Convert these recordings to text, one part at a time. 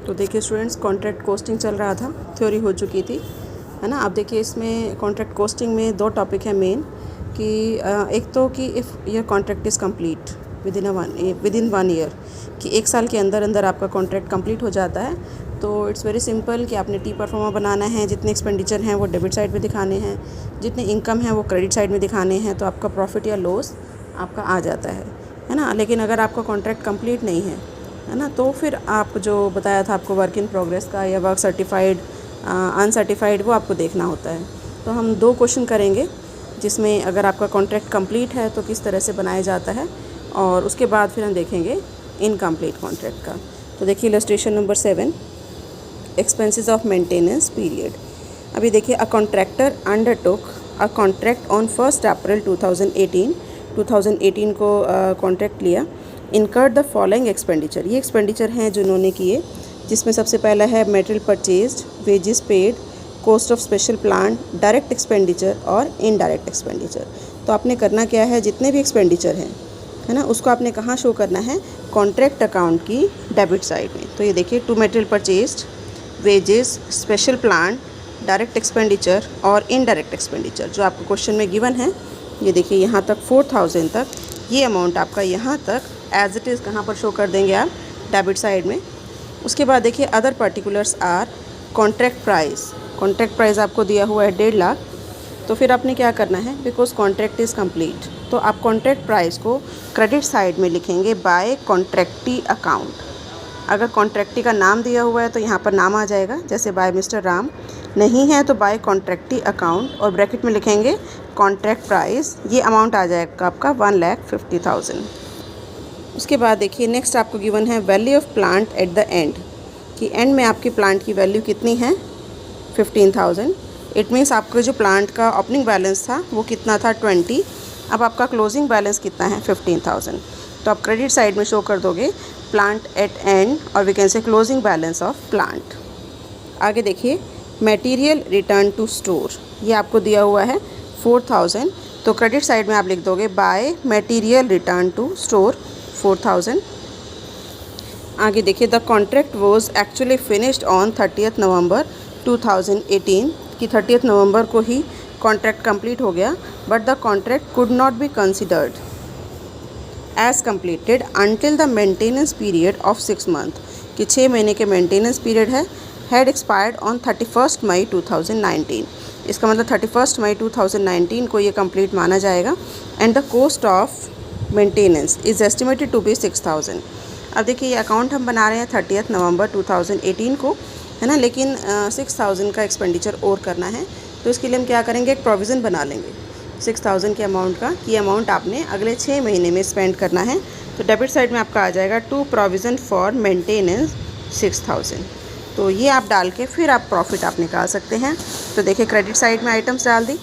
तो देखिए students, contract costing चल रहा था, थ्योरी हो चुकी थी, है ना। आप देखिए इसमें कॉन्ट्रैक्ट कोस्टिंग में दो टॉपिक है मेन, कि एक तो कि if your contract is complete with in 1 year, कि 1 साल के अंदर अंदर आपका कॉन्ट्रैक्ट कंप्लीट हो जाता है, तो इट्स वेरी सिंपल कि आपने टी परफॉर्मा बनाना है, जितने एक्सपेंडिचर हैं वो डेबिट साइड में दिखाने हैं, जितने इनकम हैं वो क्रेडिट साइड में दिखाने हैं, तो आपका प्रॉफिट या लॉस आपका आ जाता है ना। लेकिन अगर आपका कॉन्ट्रैक्ट कंप्लीट नहीं है ना, तो फिर आप जो बताया था आपको वर्क इन प्रोग्रेस का या वर्क सर्टिफाइड अनसर्टिफाइड, वो आपको देखना होता है। तो हम 2 क्वेश्चन करेंगे, जिसमें अगर आपका कॉन्ट्रैक्ट कंप्लीट है तो किस तरह से बनाया जाता है, और उसके बाद फिर हम देखेंगे इनकम्प्लीट कॉन्ट्रैक्ट का। तो देखिए illustration number 7, expenses of maintenance period. अभी देखिए, a contractor undertook a contract on 1 अप्रैल 2018 को कॉन्ट्रैक्ट लिया। इनकर्ड द फॉलोइंग एक्सपेंडिचर, ये एक्सपेंडिचर हैं जो उन्होंने किए, जिसमें सबसे पहला है material purchased, wages paid, cost of special plant, direct expenditure और इनडायरेक्ट एक्सपेंडिचर। तो आपने करना क्या है, जितने भी एक्सपेंडिचर हैं, है ना, उसको आपने कहाँ शो करना है, कॉन्ट्रैक्ट अकाउंट की डेबिट साइड में। तो ये देखिए, to material purchased, wages, special plant, direct expenditure और इनडायरेक्ट एक्सपेंडिचर जो आपको क्वेश्चन में गिवन है। ये देखिए यहाँ तक 4000 तक, ये अमाउंट आपका यहाँ तक एज इट इज़ कहाँ पर शो कर देंगे आप, डेबिट साइड में। उसके बाद देखिए, other particulars are contract price. Contract price आपको दिया हुआ है 1.5 लाख, तो फिर आपने क्या करना है, बिकॉज कॉन्ट्रैक्ट इज़ कंप्लीट, तो आप कॉन्ट्रैक्ट प्राइस को क्रेडिट साइड में लिखेंगे बाय कॉन्ट्रैक्टी अकाउंट। अगर कॉन्ट्रैक्टी का नाम दिया हुआ है तो यहाँ पर नाम आ जाएगा, जैसे बाय मिस्टर राम, नहीं है तो बाय कॉन्ट्रैक्टी अकाउंट, और ब्रैकेट में लिखेंगे कॉन्ट्रैक्ट प्राइस, ये अमाउंट आ जाएगा आपका 1,50,000। उसके बाद देखिए, नेक्स्ट आपको गिवन है value of plant at the end, कि एंड में आपकी प्लांट की वैल्यू कितनी है, 15,000। इट मीन्स आपका जो प्लांट का ओपनिंग बैलेंस था वो कितना था, 20। अब आपका क्लोजिंग बैलेंस कितना है, 15,000। तो आप क्रेडिट साइड में शो कर दोगे प्लांट एट एंड, और we can say closing balance of plant. आगे देखिए, मटेरियल रिटर्न टू स्टोर, ये आपको दिया हुआ है 4,000, तो क्रेडिट साइड में आप लिख दोगे by material return to store 4,000। आगे देखिए, the contract was actually finished on 30 November 2018, कि 30 नवंबर को ही कॉन्ट्रैक्ट कंप्लीट हो गया, but the contract could not be considered as completed until the maintenance period of 6 month, कि 6 महीने के मेंटेनेंस पीरियड है, हैड एक्सपायर्ड ऑन 31 मई 2019। इसका मतलब 31 मई 2019 को ये कंप्लीट माना जाएगा। And the cost of maintenance is estimated to be 6,000। अब देखिए, ये अकाउंट हम बना रहे हैं 30 नवंबर 2018 को, है ना, लेकिन 6,000 का एक्सपेंडिचर और करना है, तो इसके लिए हम क्या करेंगे, एक प्रोविज़न बना लेंगे 6,000 के अमाउंट का, कि अमाउंट आपने अगले 6 महीने में स्पेंड करना है। तो डेबिट साइड में आपका आ जाएगा टू प्रोविज़न फॉर मेंटेनेंस 6,000। तो ये आप डाल के फिर आप प्रॉफिट आप निकाल सकते हैं। तो देखिए, क्रेडिट साइड में आइटम्स डाल दी,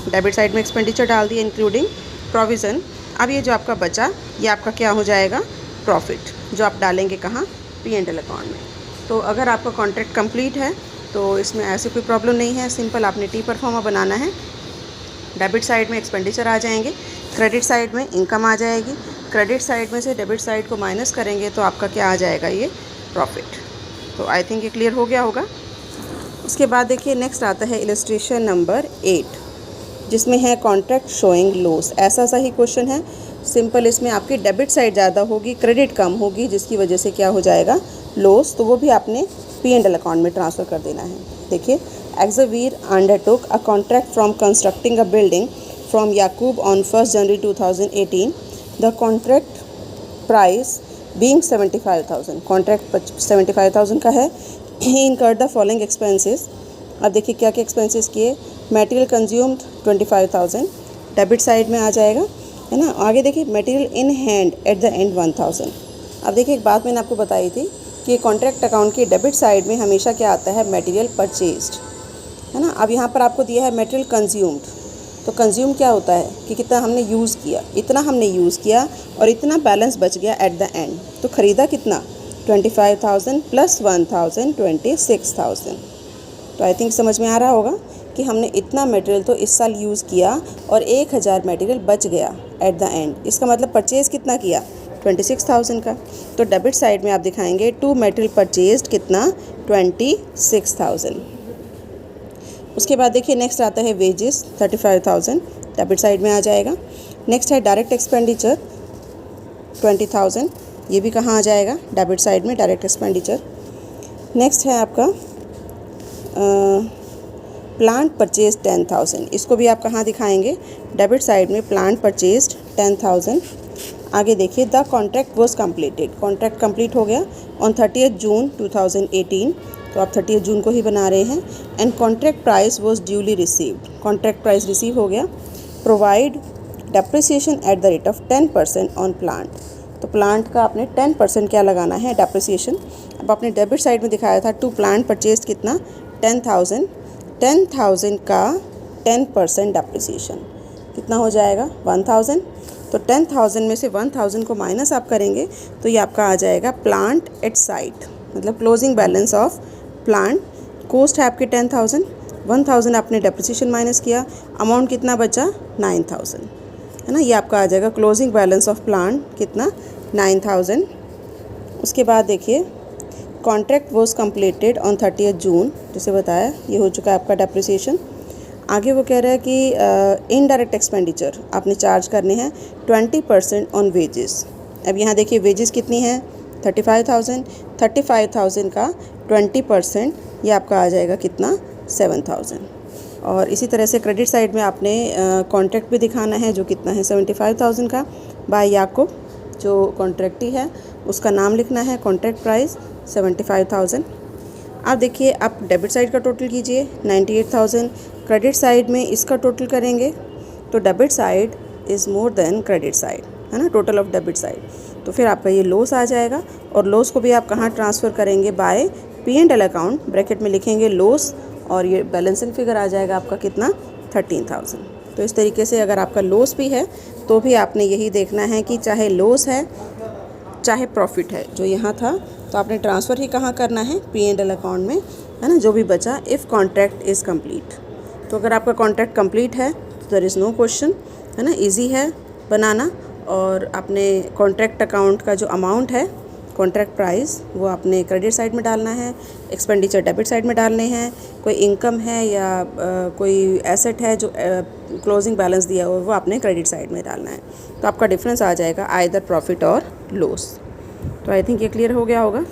डेबिट साइड में एक्सपेंडिचर डाल दी इंक्लूडिंग प्रोविज़न। अब ये जो आपका बचा, ये आपका क्या हो जाएगा, प्रॉफिट, जो आप डालेंगे कहाँ, P&L अकाउंट में। तो अगर आपका कॉन्ट्रैक्ट कंप्लीट है तो इसमें ऐसी कोई प्रॉब्लम नहीं है, सिंपल आपने टी परफॉर्मा बनाना है, डेबिट साइड में एक्सपेंडिचर आ जाएंगे, क्रेडिट साइड में इनकम आ जाएगी, क्रेडिट साइड में से डेबिट साइड को माइनस करेंगे तो आपका क्या आ जाएगा, ये प्रॉफिट। तो आई थिंक ये क्लियर हो गया होगा। उसके बाद देखिए, नेक्स्ट आता है इलस्ट्रेशन नंबर 8, जिसमें है कॉन्ट्रैक्ट शोइंग लॉस। ऐसा सा ही क्वेश्चन है, सिंपल। इसमें आपकी डेबिट साइड ज़्यादा होगी, क्रेडिट कम होगी, जिसकी वजह से क्या हो जाएगा, लॉस, तो वो भी आपने P&L अकाउंट में ट्रांसफ़र कर देना है। देखिए, Exavir undertook a contract from constructing a building from Yaqub on 1 January 2018. The contract price being 75,000, contract 75,000 का है। incurred the following expenses। अब देखिए क्या क्या एक्सपेंसेस किए, मटेरियल कंज्यूम्ड 25,000, डेबिट साइड में आ जाएगा, है ना। आगे देखिए, material in hand at the end 1,000। अब देखिए, एक बात मैंने आपको बताई थी कि कॉन्ट्रैक्ट अकाउंट की डेबिट साइड में हमेशा क्या आता है, मटेरियल परचेज्ड, है ना। अब यहाँ पर आपको दिया है मटेरियल कंज्यूम्ड, तो कंज्यूम क्या होता है कि कितना हमने यूज़ किया, इतना हमने यूज़ किया और इतना बैलेंस बच गया एट द एंड। तो ख़रीदा कितना, 25,000 प्लस 1,000, 26,000। तो आई थिंक समझ में आ रहा होगा कि हमने इतना मटेरियल तो इस साल यूज़ किया और 1,000 मटेरियल बच गया एट द एंड। इसका मतलब परचेज़ कितना किया, 26,000 का। तो डेबिट साइड में आप दिखाएंगे टू मटेरियल परचेज्ड कितना 26,000। उसके बाद देखिए नेक्स्ट आता है वेजेस 35,000, डेबिट साइड में आ जाएगा। नेक्स्ट है डायरेक्ट एक्सपेंडिचर 20,000, ये भी कहाँ आ जाएगा, डेबिट साइड में डायरेक्ट एक्सपेंडिचर। नेक्स्ट है आपका प्लांट परचेज 10,000, इसको भी आप कहाँ दिखाएंगे, डेबिट साइड में प्लांट परचेज्ड 10,000। आगे देखिए the contract was completed, contract complete हो गया ऑन 30 जून 2018, तो आप 30 जून को ही बना रहे हैं। And contract price was duly received, contract price receive हो गया। Provide depreciation at the rate of 10% on plant, तो प्लांट का आपने 10% क्या लगाना है, डेप्रिसिएशन। अब आपने डेबिट साइड में दिखाया था टू प्लांट परचेज कितना 10,000, 10,000 का 10% डेप्रिसिएशन कितना हो जाएगा 1,000। तो 10,000 में से 1,000 को माइनस आप करेंगे तो ये आपका आ जाएगा प्लांट एट साइट, मतलब closing balance of plant. Cost है आपकी 10,000, 1,000 आपने डेप्रिसिएशन माइनस किया, अमाउंट कितना बचा 9,000, है ना। ये आपका आ जाएगा क्लोजिंग बैलेंस ऑफ प्लांट कितना 9,000। उसके बाद देखिए कॉन्ट्रैक्ट वॉज कम्प्लीटेड ऑन 30 जून, जैसे बताया ये हो चुका है आपका डेप्रिसिएशन। आगे वो कह रहा है कि इनडायरेक्ट एक्सपेंडिचर आपने चार्ज करने हैं 20% ऑन वेजेस। अब यहाँ देखिए वेजेस कितनी है 35,000, 35,000 का 20% ये आपका आ जाएगा कितना 7,000। और इसी तरह से क्रेडिट साइड में आपने कॉन्ट्रैक्ट भी दिखाना है जो कितना है 75,000 का बाय याकूब, जो कॉन्ट्रैक्टी है उसका नाम लिखना है, कॉन्ट्रैक्ट प्राइस 75,000। आप देखिए आप डेबिट साइड का टोटल कीजिए 98,000, क्रेडिट साइड में इसका टोटल करेंगे तो debit side is more than credit side, है ना, टोटल ऑफ डेबिट साइड। तो फिर आपका ये लॉस आ जाएगा और लॉस को भी आप कहाँ ट्रांसफ़र करेंगे, बाय P&L अकाउंट, ब्रैकेट में लिखेंगे लॉस और ये बैलेंसिंग फिगर आ जाएगा आपका कितना 13,000। तो इस तरीके से अगर आपका लॉस भी है तो भी आपने यही देखना है कि चाहे लॉस है चाहे प्रॉफिट है, जो यहाँ था तो आपने ट्रांसफ़र ही कहाँ करना है P&L अकाउंट में, है ना, जो भी बचा इफ़ कॉन्ट्रैक्ट इज़ कंप्लीट। तो अगर आपका कॉन्ट्रैक्ट कंप्लीट है तो देयर इज़ नो क्वेश्चन, है ना, इजी है बनाना। और आपने कॉन्ट्रैक्ट अकाउंट का जो अमाउंट है कॉन्ट्रैक्ट प्राइस वो आपने क्रेडिट साइड में डालना है, एक्सपेंडिचर डेबिट साइड में डालने हैं। कोई इनकम है या कोई एसेट है जो क्लोजिंग बैलेंस दिया हुआ वो आपने क्रेडिट साइड में डालना है। तो आपका डिफरेंस आ जाएगा आइदर प्रॉफिट और लॉस। तो आई थिंक ये क्लियर हो गया होगा।